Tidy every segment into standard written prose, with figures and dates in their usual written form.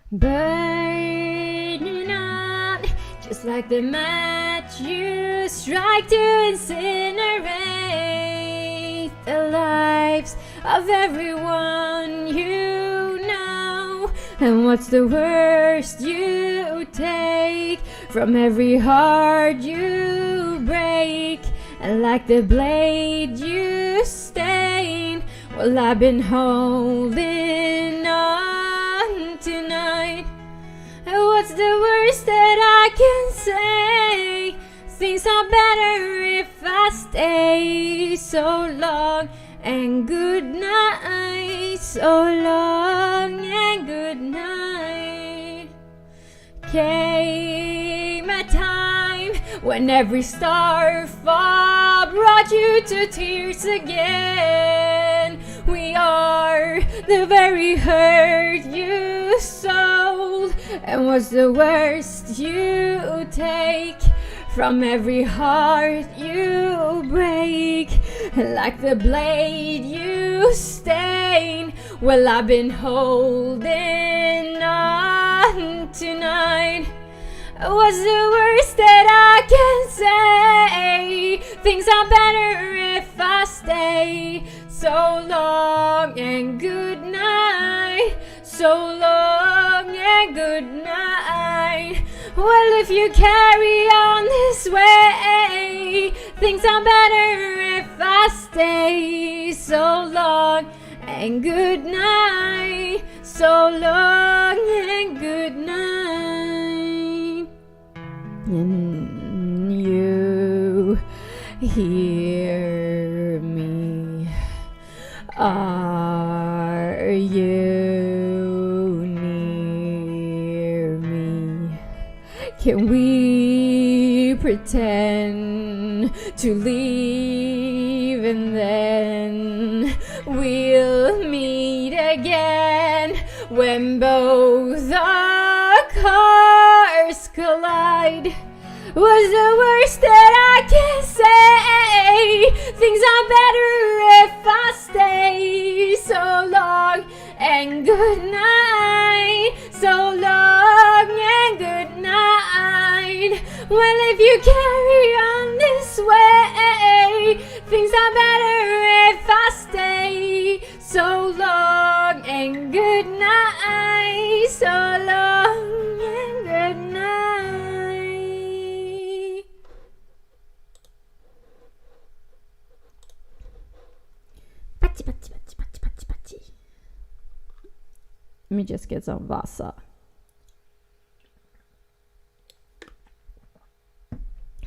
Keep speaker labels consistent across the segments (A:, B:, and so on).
A: burning up, just like the match you strike to incinerate the lives of everyone you know. And what's the worst you take from every heart you break? And like the blade you stain, well, I've been holding on tonight. And what's the worst that I can say? Things are better if I stay. So long and good night. So long and good night. Came a time when every starfall brought you to tears again. We are the very hurt you sold. And what's the worst you take from every heart you break? Like the blade you stain, well, I've been holding on tonight. What's the worst that I can say? Things are better if I stay. So long and good night. So long and good night. Well, if you carry on this way, things are better if I stay. So long and good night. So long and good night. And you hear me? Are you near me? Can we pretend to leave and then we'll meet again when both our cars collide? What's the worst that I can say? Things are better if I stay. So long and good night. So long and good night. Well, if you carry on this way, things are better if I stay. So long and good night. So long and good night. Pachi, pachi, pachi, pachi, pachi, pachi. Let me just get some Vasa.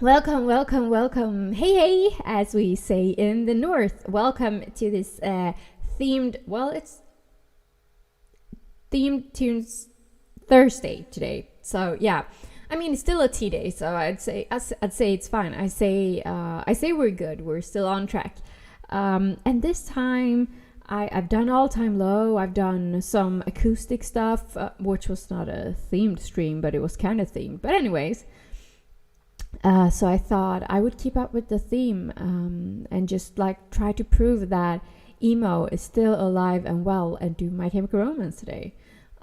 A: Welcome, welcome, welcome. Hey, hey, as we say in the north. Welcome to this themed, well, it's themed tunes Thursday today. So yeah, I mean, it's still a tea day, so I'd say it's fine. I say we're good. We're still on track. And this time I've done All Time Low. I've done some acoustic stuff, which was not a themed stream, but it was kind of themed. But anyways, so I thought I would keep up with the theme and just like try to prove that emo is still alive and well and do My Chemical Romance today.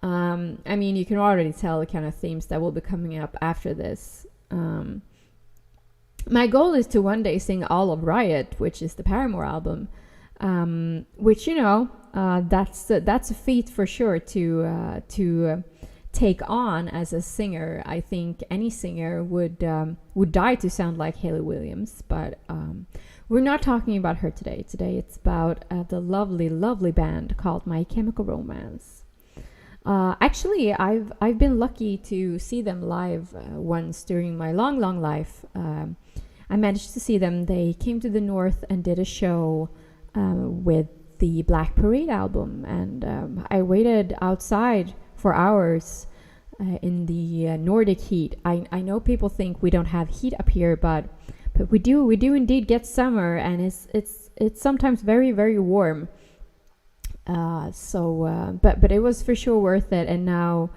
A: I mean, you can already tell the kind of themes that will be coming up after this. My goal is to one day sing all of Riot, which is the Paramore album, which, you know, that's a feat for sure to take on as a singer. I think any singer would die to sound like Hayley Williams, but we're not talking about her today. Today it's about the lovely, lovely band called My Chemical Romance. Actually, I've been lucky to see them live once during my long, long life. I managed to see them. They came to the north and did a show with the Black Parade album, and I waited outside for hours in the Nordic heat. I know people think we don't have heat up here, but we do indeed get summer, and it's sometimes very, very warm. But it was for sure worth it. And now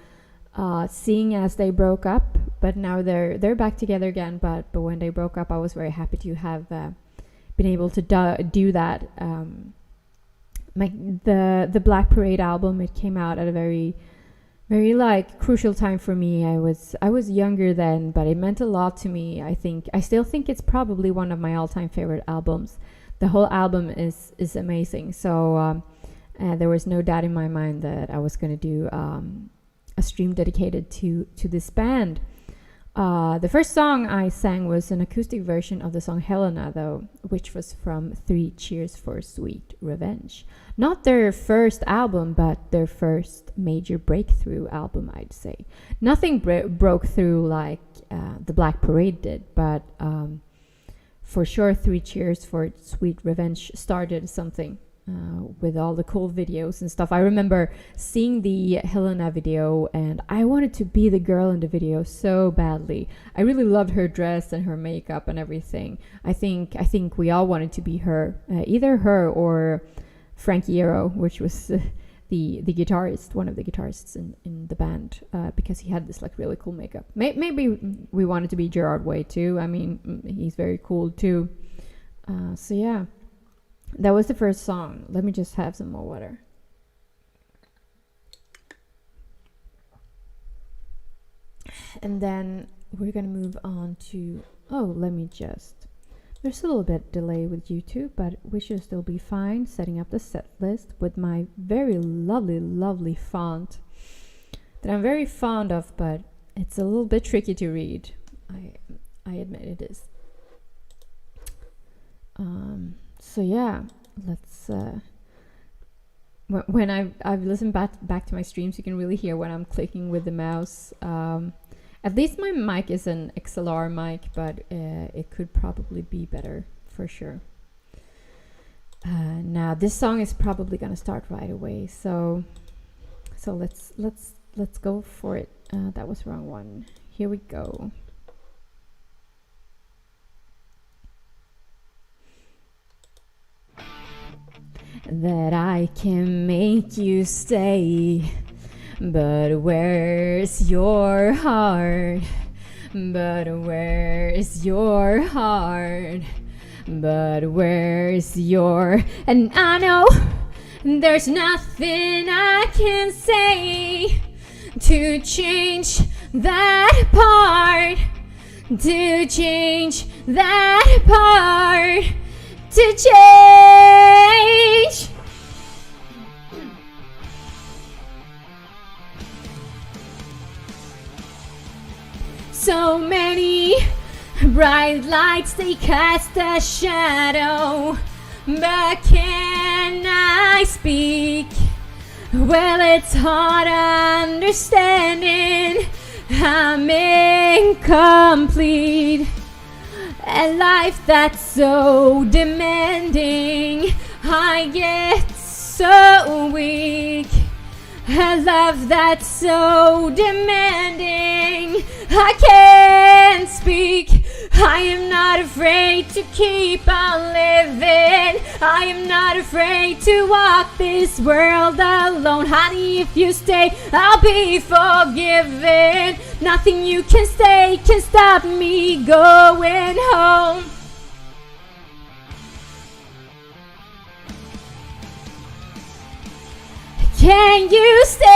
A: seeing as they broke up, but now they're back together again. But when they broke up, I was very happy to have been able to do that. The Black Parade album, it came out at a very very like crucial time for me. I was younger then, but it meant a lot to me. I still think it's probably one of my all-time favorite albums. The whole album is amazing. So there was no doubt in my mind that I was going to do a stream dedicated to this band. The first song I sang was an acoustic version of the song Helena, though, which was from Three Cheers for Sweet Revenge. Not their first album, but their first major breakthrough album, I'd say. Nothing broke through like the Black Parade did, but for sure Three Cheers for Sweet Revenge started something. With all the cool videos and stuff. I remember seeing the Helena video and I wanted to be the girl in the video so badly. I really loved her dress and her makeup and everything. I think we all wanted to be her, either her or Frankie Iero, which was the guitarist, one of the guitarists in the band, because he had this like really cool makeup. Maybe we wanted to be Gerard Way too. I mean, he's very cool too. So yeah. That was the first song. Let me just have some more water. And then we're gonna move on to... Oh, let me just... There's a little bit delay with YouTube, but we should still be fine. Setting up the set list with my very lovely font that I'm very fond of, but it's a little bit tricky to read. I admit it is. So yeah, let's when I've listened back to my streams, you can really hear when I'm clicking with the mouse. At least my mic is an XLR mic, but it could probably be better for sure. Now this song is probably gonna start right away, so let's go for it. That was the wrong one. Here we go. That I can make you stay, but where's your heart? But where's your heart? But where's your... And I know there's nothing I can say to change that part, to change that part, to change. So many bright lights, they cast a shadow, but can I speak? Well, it's hard understanding I'm incomplete. A life that's so demanding, I get so weak. A love that's so demanding, I can't speak. I am not afraid to keep on living. I am not afraid to walk this world alone. Honey, if you stay, I'll be forgiven. Nothing you can say can stop me going home. Can you stay?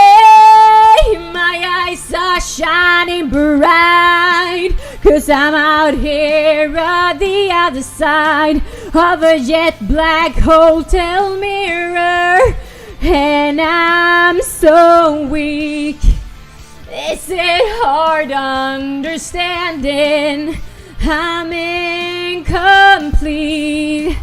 A: My eyes are shining bright, 'cause I'm out here on the other side of a jet black hotel mirror, and I'm so weak. Is it hard understanding I'm incomplete?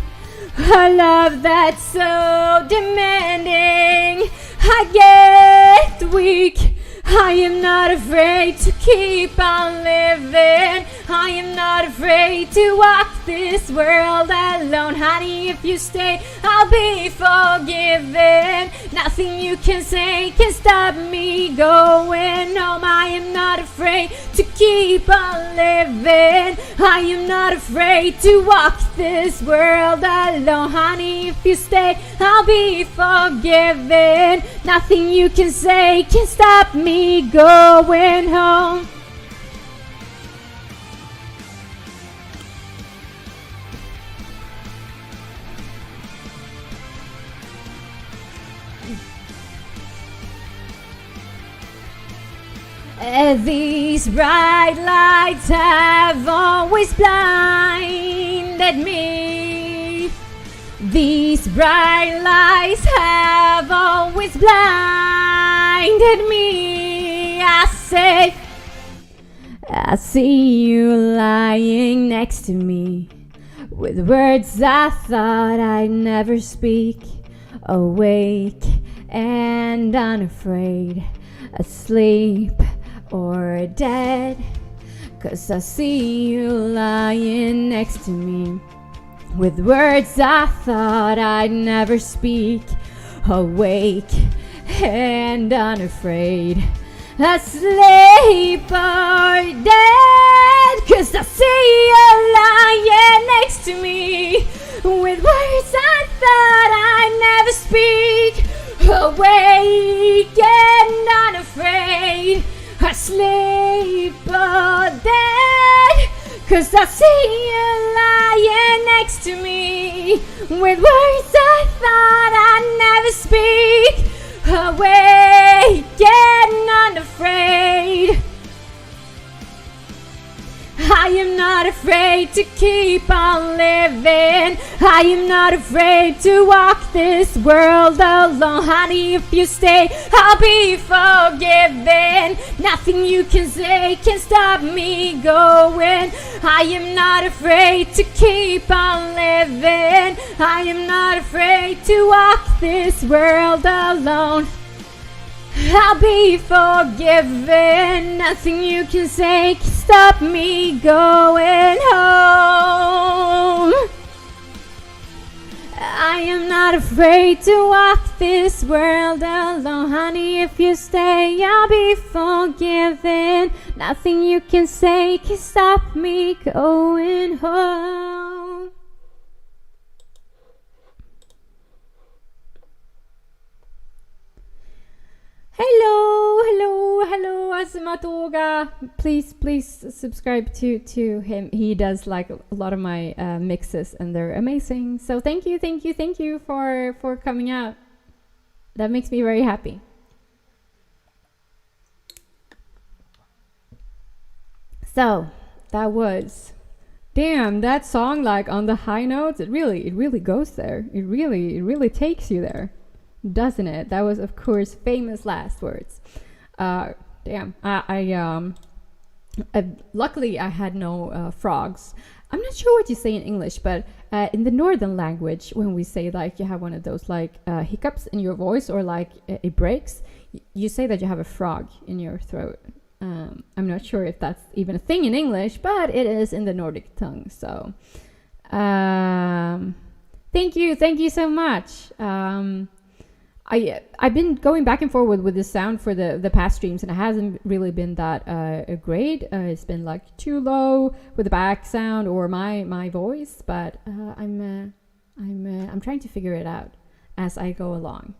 A: A love that's so demanding, I get weak. I am not afraid to keep on living. I am not afraid to walk this world alone. Honey, if you stay, I'll be forgiven. Nothing you can say can stop me going home. I am not afraid to keep on living. I am not afraid to walk this world alone. Honey, if you stay, I'll be forgiven. Nothing you can say can stop me going home. These bright lights have always blinded me. These bright lights have always blinded me. I say, I see you lying next to me, with words I thought I'd never speak. Awake and unafraid, asleep or dead, 'cause I see you lying next to me, with words I thought I'd never speak. Awake and unafraid, asleep or dead, 'cause I see you lying next to me, with words I thought I'd never speak. Awake and unafraid, asleep or dead, 'cause I see you lying next to me, with words I thought I'd never speak. Awake and unafraid, I am not afraid to keep on living. I am not afraid to walk this world alone. Honey, if you stay, I'll be forgiven. Nothing you can say can stop me going. I am not afraid to keep on living. I am not afraid to walk this world alone. I'll be forgiven. Nothing you can say can stop me going home. I am not afraid to walk this world alone. Honey, if you stay, I'll be forgiven. Nothing you can say can stop me going home. Hello, Asamatoga. Please subscribe to him. He does like a lot of my mixes, and they're amazing. So thank you for coming out. That makes me very happy. So that was, damn, that song, like on the high notes, it really goes there. It really takes you there, doesn't it? That was, of course, Famous Last Words. Damn, luckily I had no frogs. I'm not sure what you say in English, but in the northern language, when we say like you have one of those like hiccups in your voice, or like it breaks, you say that you have a frog in your throat. I'm not sure if that's even a thing in English, but it is in the Nordic tongue. So thank you so much. I've been going back and forward with the sound for the past streams, and it hasn't really been that great. It's been like too low with the back sound or my voice, but I'm trying to figure it out as I go along.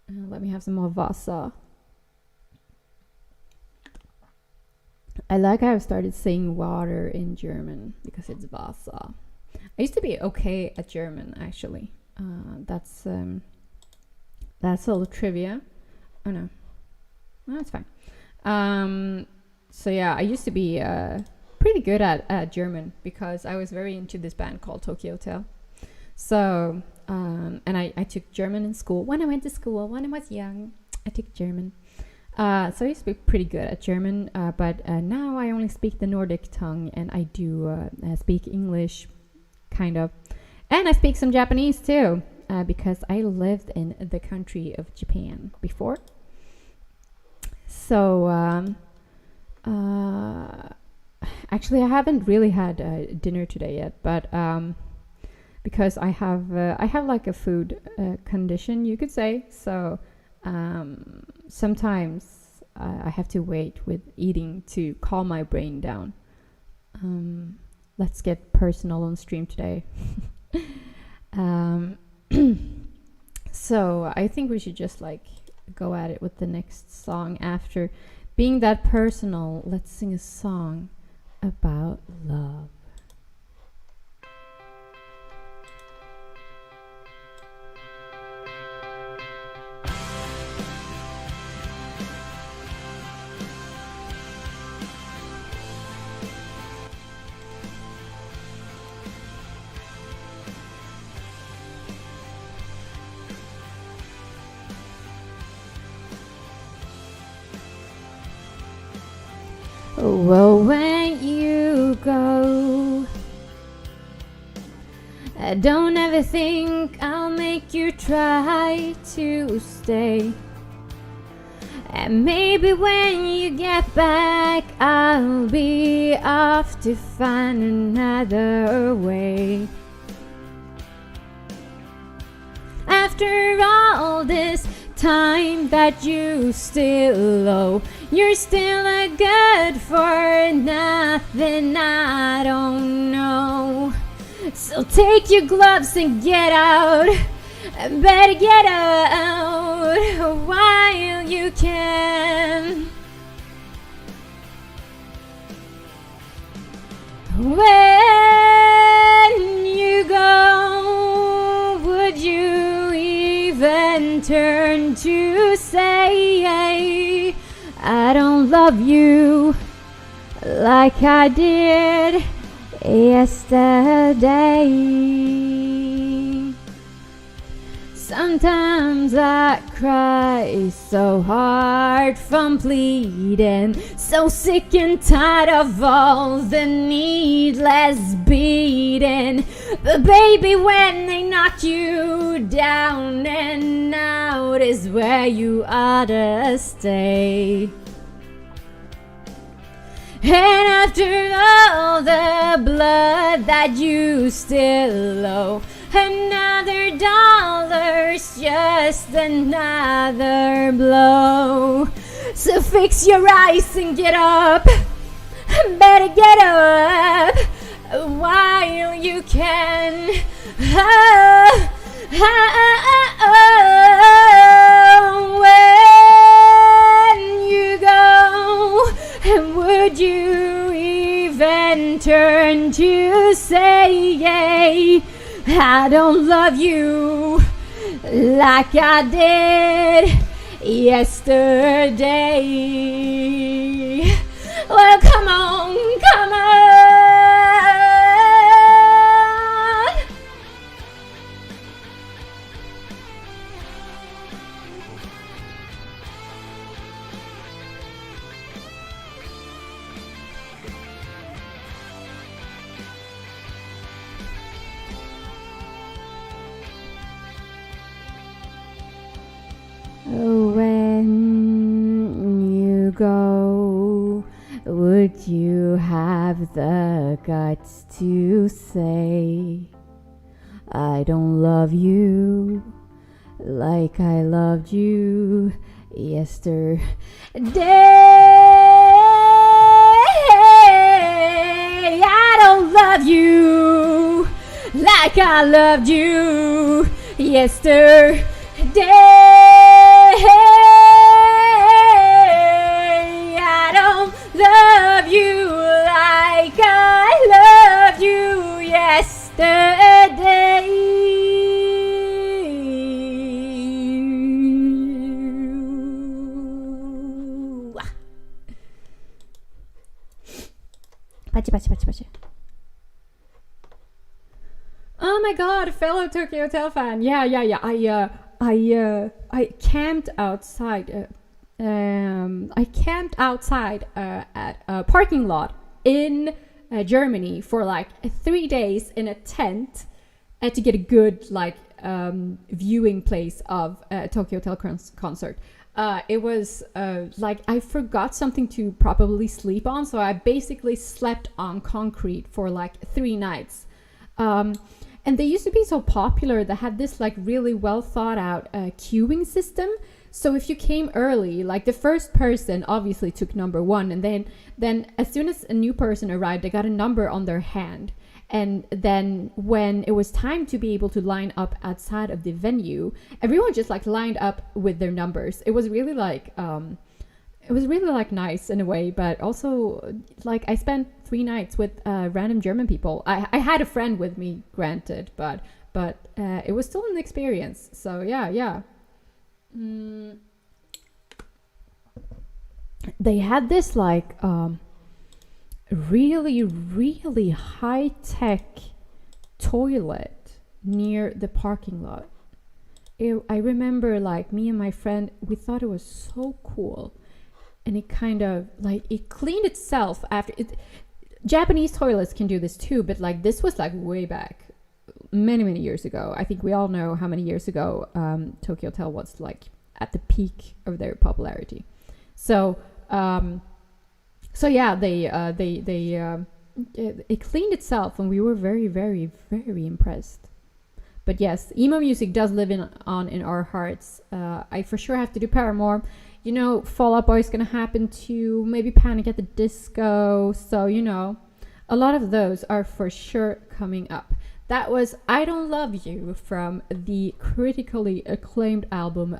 A: Let me have some more Vasa. I like how I've started saying water in German because it's Vasa. I used to be okay at German, actually. That's a little trivia. Oh no, that's fine. So yeah, I used to be pretty good at German because I was very into this band called Tokyo Hotel. So and I took German in school. When I went to school, when I was young, I took German. So I used to be pretty good at German, but now I only speak the Nordic tongue, and I do speak English, kind of. And I speak some Japanese too. Because I lived in the country of Japan before. So actually I haven't really had dinner today yet, but because I have like a food condition, you could say. So sometimes I have to wait with eating to calm my brain down. Let's get personal on stream today. So I think we should just like go at it with the next song. After being that personal, let's sing a song about love. Well, when you go, don't ever think I'll make you try to stay. And maybe when you get back, I'll be off to find another way. After all this time that you still owe, you're still a good for nothing, I don't know. So take your gloves and get out. Better get out while you can. When you go, would you even turn to say, I don't love you like I did yesterday? Sometimes I cry so hard from pleading, so sick and tired of all the needless beating. But baby, when they knock you down and out is where you ought to stay. And after all the blood that you still owe, another dollar's just another blow. So fix your eyes and get up. Better get up while you can. When you go, would you even turn to say, I don't love you like I did yesterday? Well, come on, come on. When you go, would you have the guts to say, I don't love you like I loved you yesterday? I don't love you like I loved you yesterday. I don't love you like I loved you yesterday. Pachi. Oh my god, fellow Tokyo Hotel fan. Yeah. I camped outside. I camped outside at a parking lot in Germany for like 3 days in a tent to get a good viewing place of Tokyo Hotel concert. It was like I forgot something to properly sleep on, so I basically slept on concrete for like 3 nights. And they used to be so popular. They had this like really well thought out queuing system. So if you came early, like the first person obviously took number 1, and then as soon as a new person arrived, they got a number on their hand. And then when it was time to be able to line up outside of the venue, everyone just like lined up with their numbers. It was really like nice in a way, but also like I spent 3 nights with random German people. I had a friend with me, granted, but it was still an experience. So yeah. They had this like really high tech toilet near the parking lot. I remember like me and my friend, we thought it was so cool. and it kind of like it cleaned itself after it. Japanese toilets can do this too, but like this was like way back, many years ago. I think we all know how many years ago Tokyo Hotel was like at the peak of their popularity. So yeah, it cleaned itself, and we were very impressed. But yes, emo music does live in our hearts. I for sure have to do Paramore. You know, Fall Out Boy is gonna happen too. Maybe Panic at the Disco. So you know, a lot of those are for sure coming up. That was I Don't Love You from the critically acclaimed album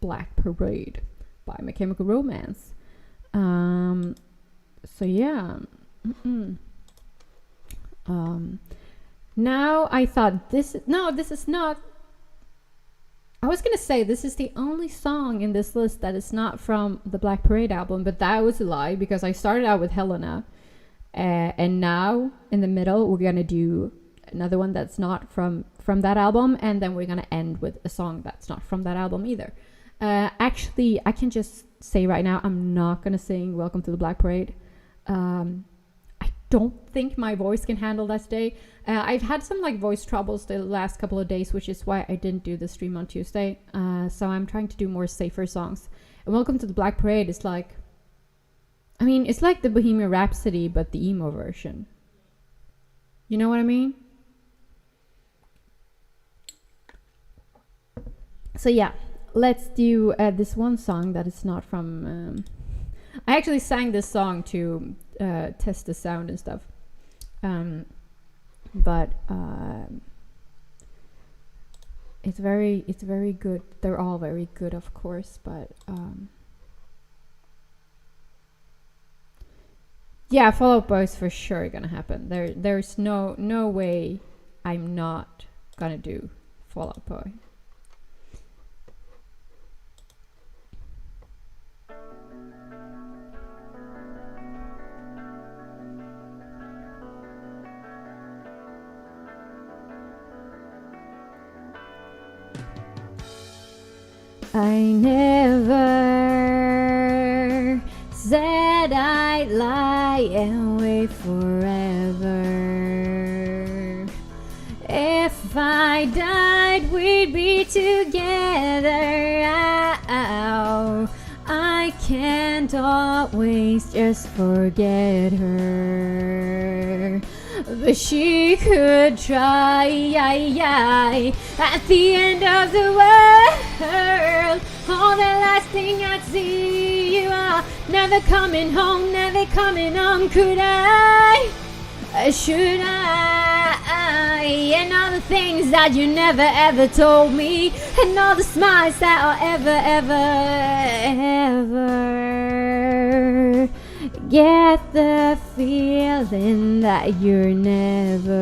A: Black Parade by My Chemical Romance. So yeah. Now I thought this is not. I was gonna say this is the only song in this list that is not from the Black Parade album, but that was a lie because I started out with Helena, and now in the middle we're gonna do another one that's not from that album, and then we're gonna end with a song that's not from that album either. Actually, I can just say right now I'm not gonna sing Welcome to the Black Parade. I don't think my voice can handle that today. I've had some like voice troubles the last couple of days, which is why I didn't do the stream on Tuesday. So I'm trying to do more safer songs. And Welcome to the Black Parade is like, I mean, it's like the Bohemian Rhapsody, but the emo version. You know what I mean? So yeah, let's do this one song that is not from... I actually sang this song to test the sound and stuff. But it's very good. They're all very good, of course, but yeah, Fall Out Boy is for sure gonna happen. There's no way I'm not gonna do Fall Out Boy. I never said I'd lie and wait forever. If I died, we'd be together. I can't always just forget her, but she could try. At the end of the world, all the last thing I'd see, you are never coming home, never coming home. Could I? Should I? And all the things that you never ever told me, and all the smiles that I'll ever get the feeling that you're never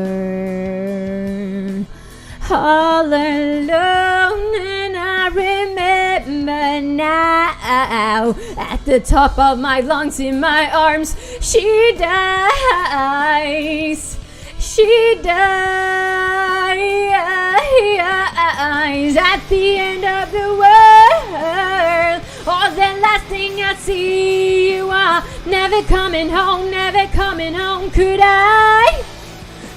A: all alone. And I remember now, at the top of my lungs, in my arms, she dies. She dies at the end of the world. All the last thing I see, you are never coming home, never coming home. Could I?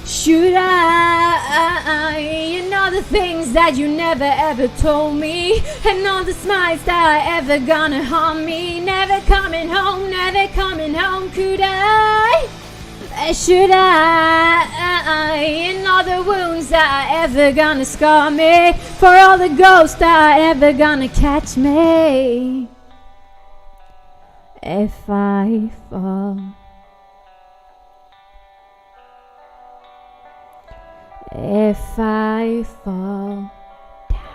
A: Should I? And all the things that you never ever told me, and all the smiles that are ever gonna harm me. Never coming home, never coming home. Could I? Should I? And all the wounds that are ever gonna scar me, for all the ghosts that are ever gonna catch me. If I fall, if I fall down.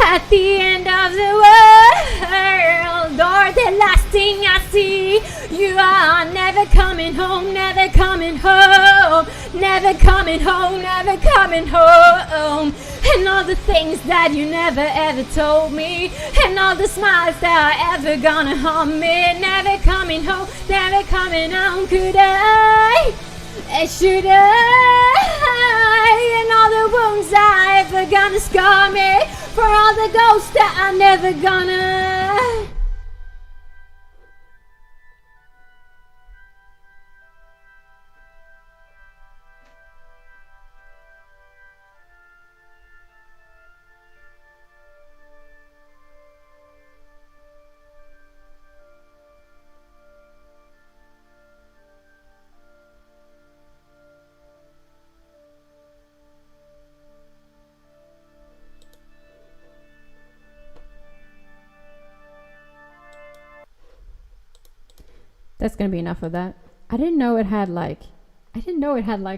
A: at the end of the world, or the last thing I see. You are never coming home, never coming home, never coming home, never coming home. And all the things that you never ever told me, and all the smiles that are ever gonna harm me. Never coming home, never coming home. Could I? Should I? And all the wounds that are ever gonna scar me, for all the ghosts that are never gonna. That's gonna be enough of that. I didn't know it had like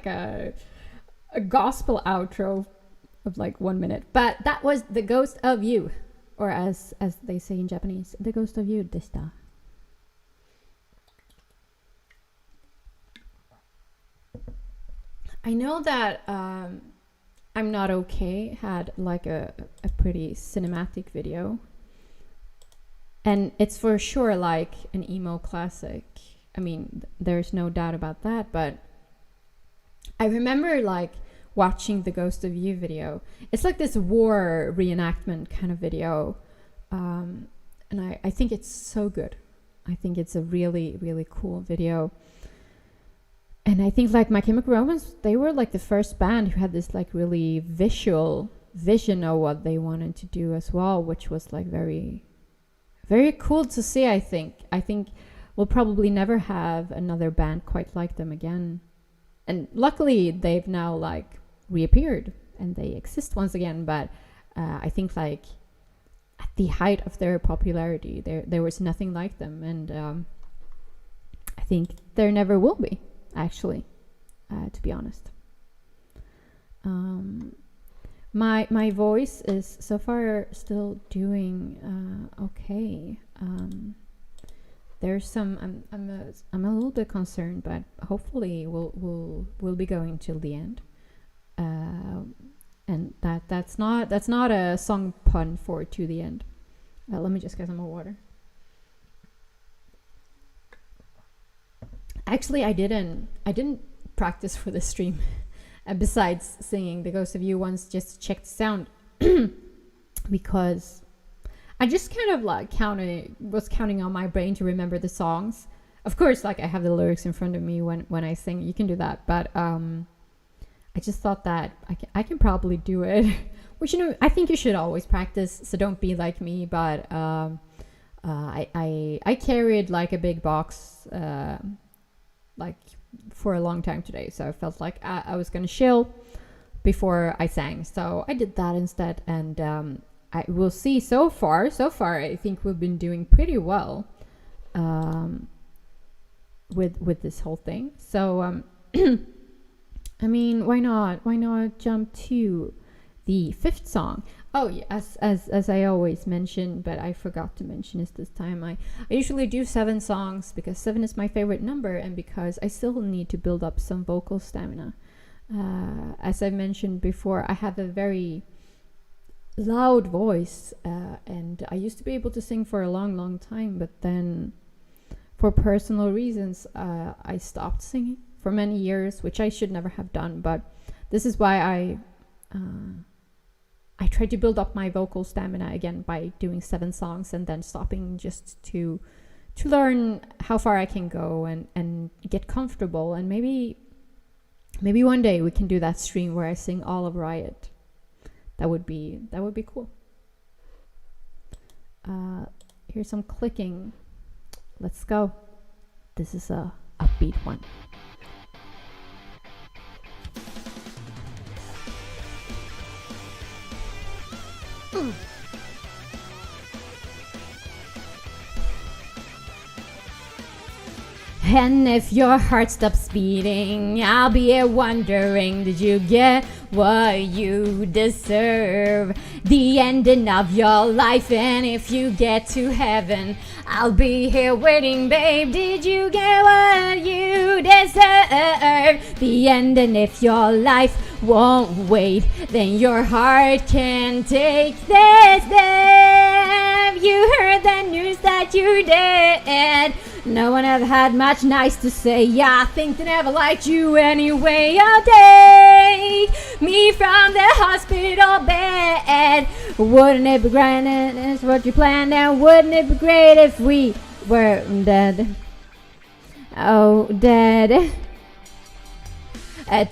A: a gospel outro of like 1 minute. But that was The Ghost of You, or as they say in Japanese, The Ghost of You deshita. I know that I'm Not Okay had like a pretty cinematic video. And it's for sure like an emo classic. I mean, there's no doubt about that. But I remember like watching the Ghost of You video. It's like this war reenactment kind of video. And I think it's so good. I think it's a really, really cool video. And I think like My Chemical Romance, they were like the first band who had this like really visual vision of what they wanted to do as well, which was like very... very cool to see, I think. I think we'll probably never have another band quite like them again. And luckily, they've now like reappeared and they exist once again. But I think like at the height of their popularity, there was nothing like them. And I think there never will be, actually, to be honest. My voice is so far still doing okay. There's some I'm a little bit concerned, but hopefully we'll be going till the end. And that's not a song pun for to the end. Let me just get some more water. Actually, I didn't practice for this stream. Besides singing The Ghost of You once, just to check the sound, because I just kind of like was counting on my brain to remember the songs. Of course, like I have the lyrics in front of me when I sing. You can do that, but I just thought that I can probably do it. Which, you know, I think you should always practice. So don't be like me. But I carried like a big box, like, for a long time today, so I felt like I was gonna chill before I sang, so I did that instead. And I will see. So far I think we've been doing pretty well with this whole thing. So I mean, why not jump to the fifth song? Oh yeah, as I always mention, but I forgot to mention it this time. I usually do 7 songs because 7 is my favorite number, and because I still need to build up some vocal stamina. As I mentioned before, I have a very loud voice, and I used to be able to sing for a long time, but then for personal reasons, I stopped singing for many years, which I should never have done. But this is why I tried to build up my vocal stamina again by doing 7 songs and then stopping, just to learn how far I can go and get comfortable. And maybe one day we can do that stream where I sing all of Riot. That would be cool. Here's some clicking. Let's go. This is a upbeat one. And if your heart stops beating, I'll be here wondering, did you get what you deserve. The ending of your life, and if you get to heaven, I'll be here waiting, babe. Did you get what you deserve? The ending, if your life won't wait, then your heart can take this step. You heard the news that you're dead. No one ever had much nice to say. Yeah, I think they never liked you anyway. I'll take me from the hospital bed. Wouldn't it be great? That's what you planned. And wouldn't it be great if we were dead? Oh, dead.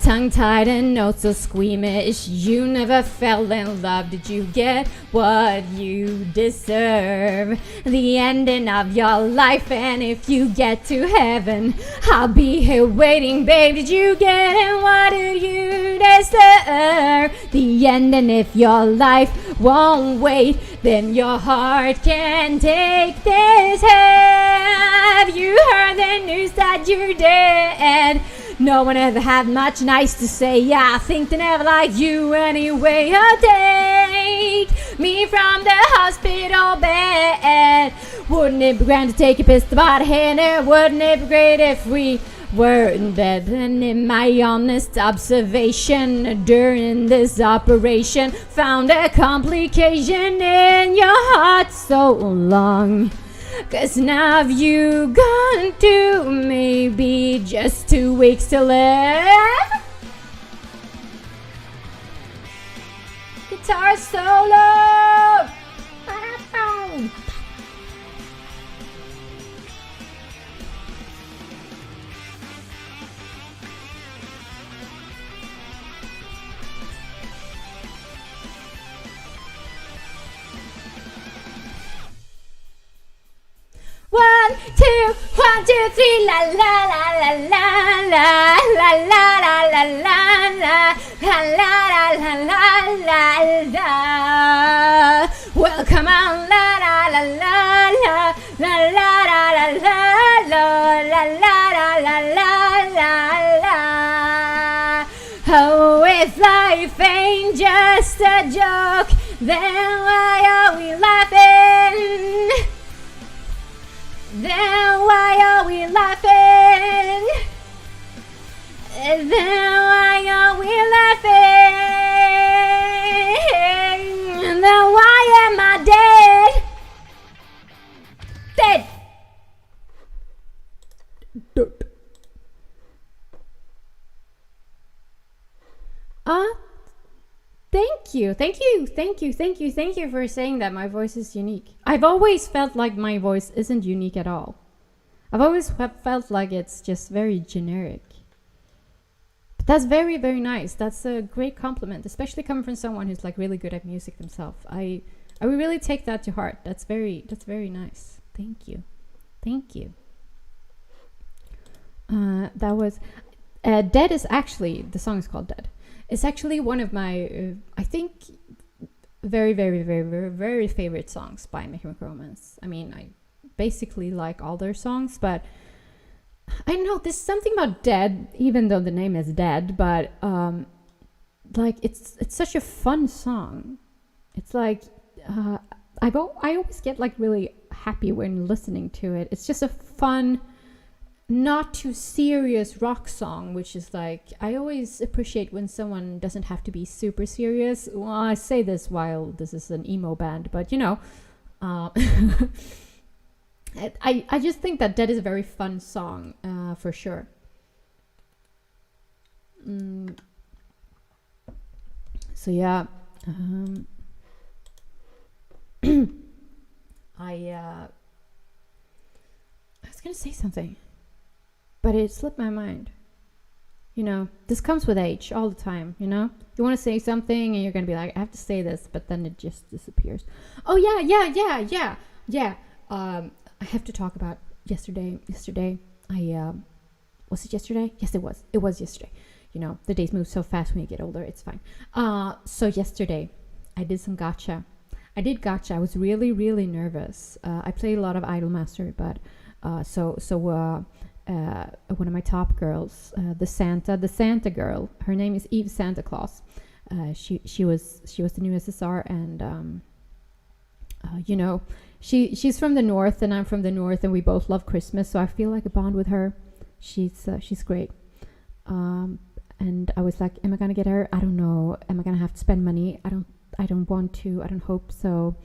A: Tongue-tied and not so squeamish. You never fell in love. Did you get what you deserve? The ending of your life, and if you get to heaven, I'll be here waiting, babe. Did you get it? What did you deserve? The ending, if your life won't wait, then your heart can take this. Have you heard the news that you're dead? No one ever had much nice to say. Yeah, I think they never liked you anyway. I'll take me from the hospital bed. Wouldn't it be grand to take a pistol by the hand? And wouldn't it be great if we weren't dead? And in my honest observation during this operation, found a complication in your heart so long. 'Cause now you gone to maybe just 2 weeks to live. Guitar solo. One, two, 1, 2, 3, la la la la la la la la la la la la la la la la la. Well, come on, la la la la la la la la la la la la la la la la. Oh, if life ain't just a joke, then why are we laughing? Then why are we laughing? Then why are we laughing? Then why am I dead? Dead. Thank you for saying that my voice is unique. I've always felt like my voice isn't unique at all. I've always felt like it's just very generic. But that's very, very nice. That's a great compliment, especially coming from someone who's like really good at music themselves. I would really take that to heart. That's very nice. Thank you. That was Dead is actually, the song is called Dead. It's actually one of my, I think, very, very, very, very, very favorite songs by My Chemical Romance. I mean, I basically like all their songs, but I don't know, there's something about Dead, even though the name is Dead, but like it's such a fun song. It's like I always get like really happy when listening to it. It's just a fun, not too serious rock song, which is like, I always appreciate when someone doesn't have to be super serious. Well, I say this while this is an emo band, but you know, I just think that Dead is a very fun song, for sure. So yeah, I was gonna say something, but it slipped my mind. You know, this comes with age all the time, you know? You want to say something and you're going to be like, I have to say this, but then it just disappears. Oh, yeah. I have to talk about yesterday. Was it yesterday? Yes, it was. It was yesterday. You know, the days move so fast when you get older. It's fine. So yesterday, I did some gacha. I was really, really nervous. I played a lot of Idolmaster, but one of my top girls, the Santa girl, her name is Eve Santa Claus. She was the new SSR, and you know, she's from the north and I'm from the north, and we both love Christmas, so I feel like a bond with her. She's great. And I was like, am I gonna get her? I don't know. Am I gonna have to spend money? I don't want to. I don't hope so.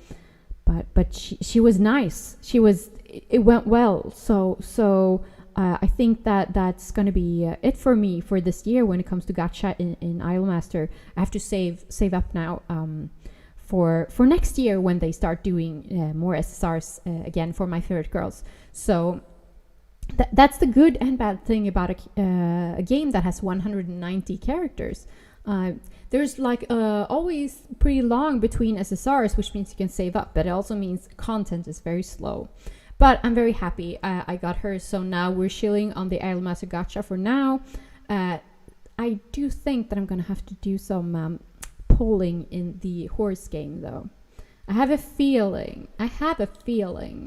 A: But she was nice. It went well. So I think that's gonna be it for me for this year when it comes to gacha in Idolmaster. I have to save up now for next year when they start doing more SSRs again for my favorite girls. So that's the good and bad thing about a game that has 190 characters. There's like always pretty long between SSRs, which means you can save up, but it also means content is very slow. But I'm very happy I got her, so now we're chilling on the Idolmaster gacha for now. I do think that I'm gonna have to do some polling in the horse game though. I have a feeling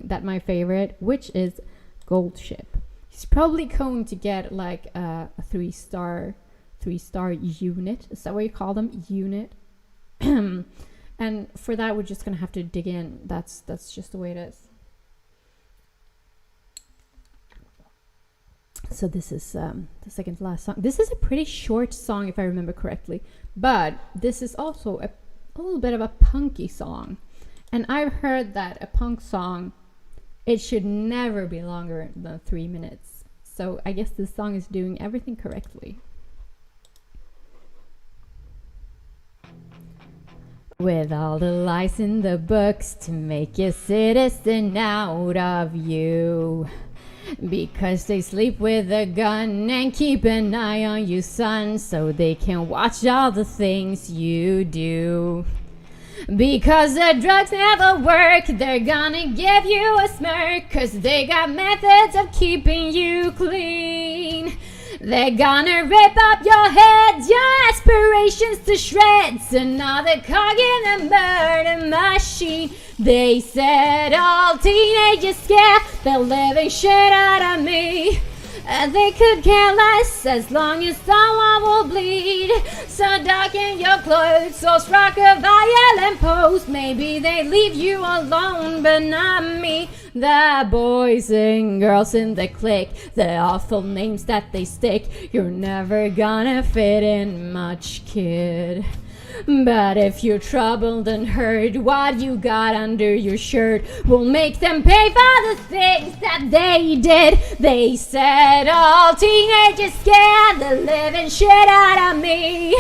A: that my favorite, which is Gold Ship, he's probably going to get like a 3-star unit. Is that what you call them? Unit. And for that we're just gonna have to dig in. That's just the way it is. So this is the second to last song. This is a pretty short song if I remember correctly, but this is also a little bit of a punky song, and I've heard that a punk song, it should never be longer than 3 minutes. So I guess this song is doing everything correctly. With all the lies in the books to make a citizen out of you, because they sleep with a gun and keep an eye on you, son, so they can watch all the things you do. Because the drugs never work, they're gonna give you a smirk, cause they got methods of keeping you clean. They're gonna rip up your head, your aspirations to shreds, another cog in the murder machine. They said all teenagers scare the living shit out of me. They could care less as long as someone will bleed. So darken your clothes or strike a violent pose. Maybe they leave you alone, but not me. The boys and girls in the clique, the awful names that they stick. You're never gonna fit in much, kid. But if you're troubled and hurt, what you got under your shirt will make them pay for the things that they did. They said all teenagers scare the living shit out of me.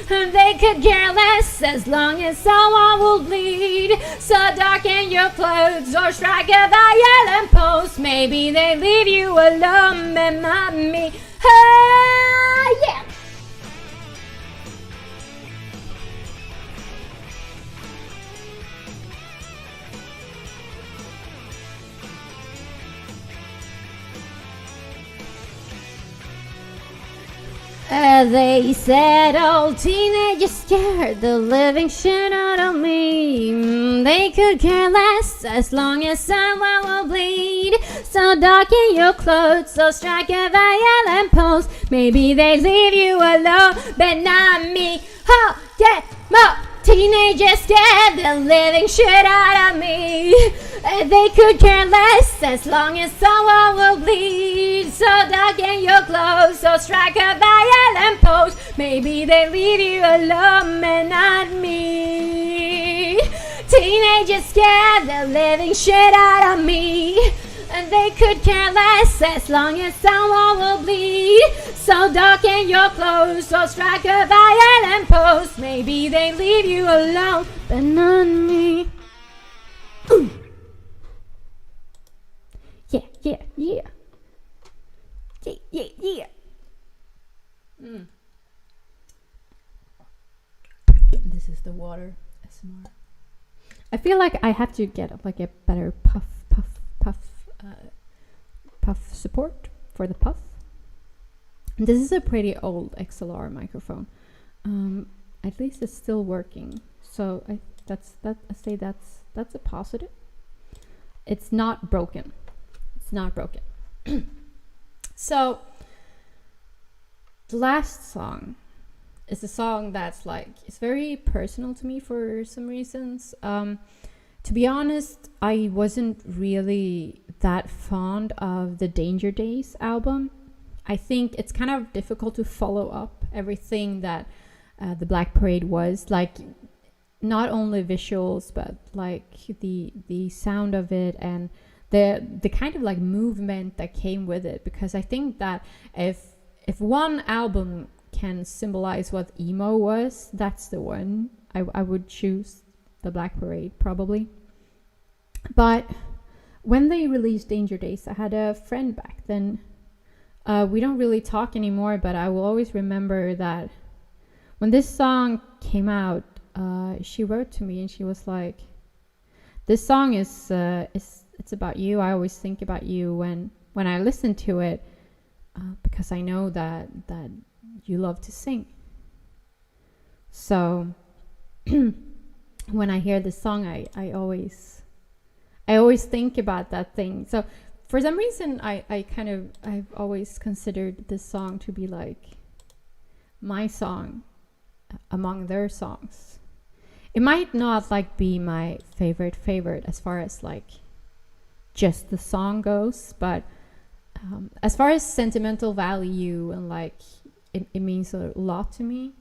A: They could care less as long as someone will bleed. So darken your clothes or strike a violent pose. Maybe they leave you alone, but not me. Oh, yeah. They said old teenagers scared the living shit out of me. They could care less as long as someone will bleed. So darken your clothes, so strike a violent pose. Maybe they leave you alone, but not me. Oh, yeah, more teenagers scared the living shit out of me. They could care less as long as someone will bleed. So darken your clothes, so strike a violent pose. Maybe they leave you alone, and not me. Teenagers scared the living shit out of me. And they could care less as long as someone will bleed. So darken your clothes, so strike a violent pose. Maybe they leave you alone, but not me. Ooh. Yeah, yeah, yeah. Yeah, yeah, yeah. This is the water SMR. I feel like I have to get like a better puff support for the puff. This is a pretty old XLR microphone. At least it's still working. So that's a positive. It's not broken. It's not broken. So the last song is a song that's like, it's very personal to me for some reasons. To be honest, I wasn't really that fond of the Danger Days album. I think it's kind of difficult to follow up everything that the Black Parade was like, not only visuals but like the sound of it and the kind of like movement that came with it. Because I think that if one album can symbolize what emo was, that's the one. I would choose the Black Parade probably. But when they released Danger Days, I had a friend back then. We don't really talk anymore, but I will always remember that when this song came out, she wrote to me and she was like, "This song is it's about you. I always think about you when I listen to it, because I know that you love to sing." So when I hear this song, I always think about that thing. So for some reason, I've always considered this song to be like my song among their songs. It might not like be my favorite as far as like just the song goes, but as far as sentimental value and like it means a lot to me.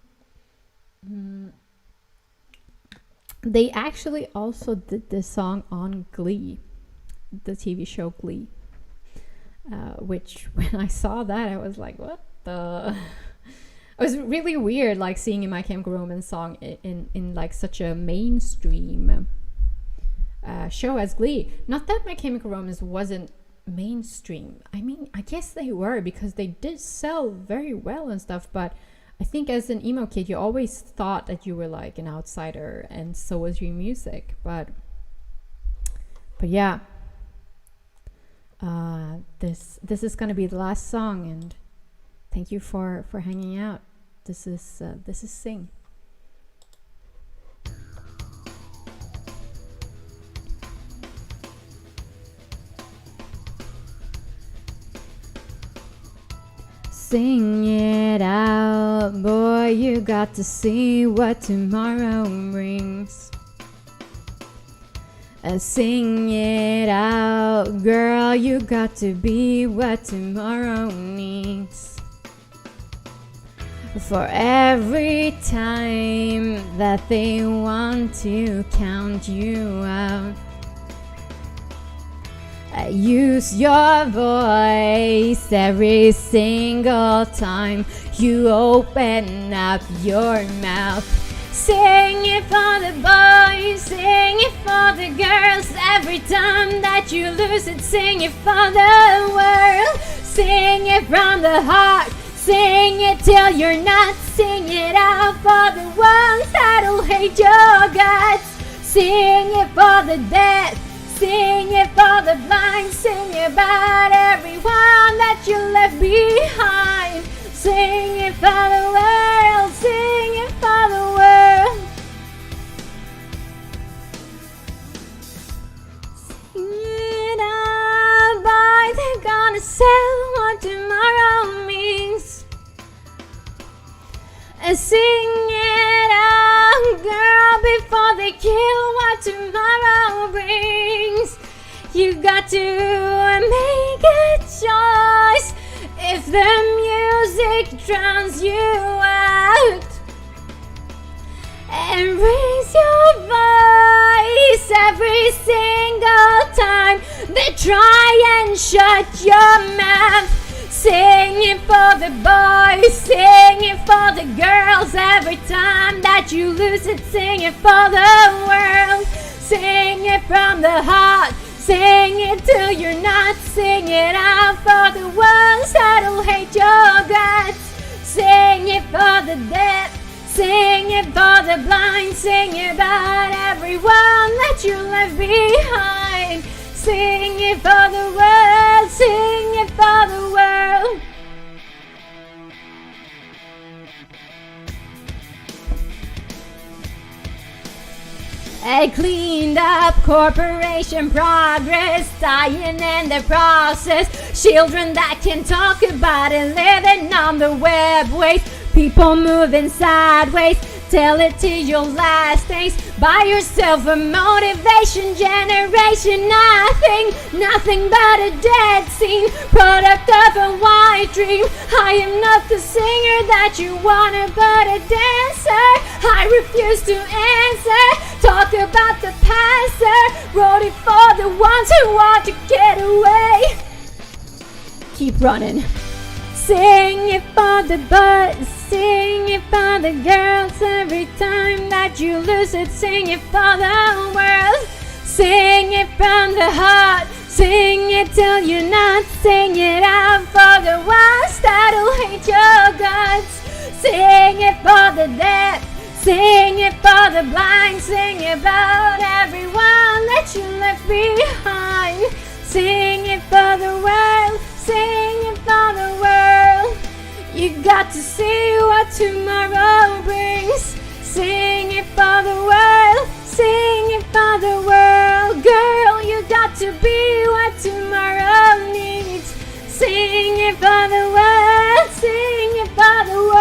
A: They actually also did this song on Glee, the TV show Glee, which when I saw that I was like, what the? It was really weird, like seeing a My Chemical Romance song in like such a mainstream show as Glee. Not that My Chemical Romance wasn't mainstream. I mean, I guess they were, because they did sell very well and stuff, but I think as an emo kid, you always thought that you were like an outsider, and so was your music. But yeah, this is gonna be the last song, and thank you for hanging out. This is Sing. Sing it out, boy, you got to see what tomorrow brings. Sing it out, girl, you got to be what tomorrow needs. For every time that they want to count you out, use your voice every single time you open up your mouth. Sing it for the boys, sing it for the girls. Every time that you lose it, sing it for the world. Sing it from the heart, sing it till you're not. Sing it out for the ones that'll hate your guts. Sing it for the dead, sing it for the blind. Sing about everyone that you left behind. Sing it for the world, sing it for the world. Sing it out, boy, they're gonna sell what tomorrow means. Sing it out, girl, before they kill what tomorrow brings. You got to make a choice if the music drowns you out. And raise your voice every single time they try and shut your mouth. Sing it for the boys, sing it for the girls. Every time that you lose it, sing it for the world. Sing it from the heart, sing it till you're not. Sing it out for the ones that'll hate your guts. Sing it for the dead, sing it for the blind. Sing about everyone that you left behind. Sing it for the world, sing it for the world. A cleaned up corporation progress, dying in the process. Children that can talk about it, living on the web waste. People moving sideways, tell it to your last days. Buy yourself a motivation generation. Nothing but a dead scene, product of a white dream. I am not the singer that you wanna, but a dancer. I refuse to answer, talk about the past, sir. Wrote it for the ones who want to get away. Keep running. Sing it for the buzz, sing it for the girls. Every time that you lose it, sing it for the world. Sing it from the heart, sing it till you're not. Sing it out for the ones that'll hate your guts. Sing it for the dead, sing it for the blind. Sing about everyone that you left behind. Sing it for the world, sing it for the world. You got to see what tomorrow brings. Sing it for the world, sing it for the world. Girl, you got to be what tomorrow needs. Sing it for the world, sing it for the world.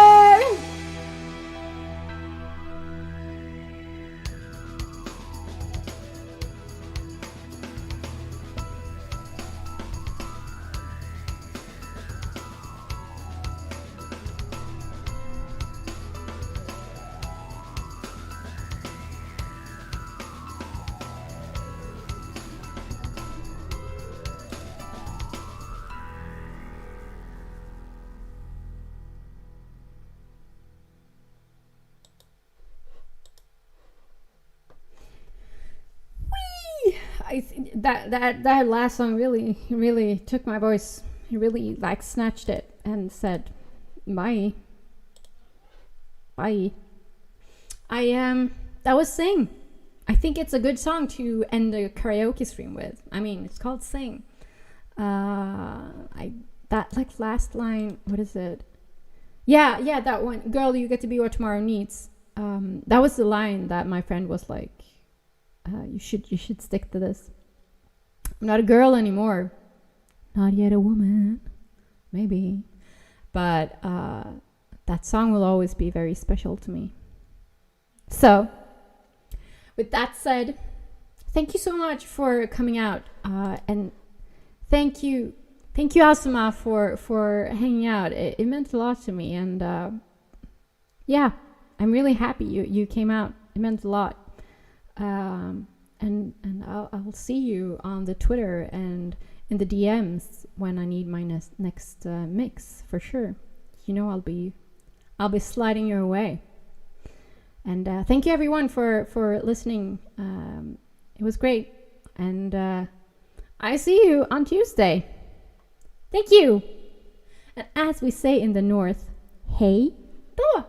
A: That last song really took my voice. He really like snatched it and said, "Bye, bye." That was Sing. I think it's a good song to end a karaoke stream with. I mean, it's called Sing. That like last line. What is it? Yeah, that one. Girl, you get to be what tomorrow needs. That was the line that my friend was like, you should stick to this. I'm not a girl anymore. Not yet a woman. Maybe. But that song will always be very special to me. So, with that said, thank you so much for coming out. And thank you Asuma for hanging out. It meant a lot to me. And yeah, I'm really happy you came out. It meant a lot. And I'll see you on the Twitter and in the DMs when I need my next mix for sure. You know, I'll be sliding your way. And thank you everyone for listening. It was great, and I see you on Tuesday. Thank you. And as we say in the north, hej då.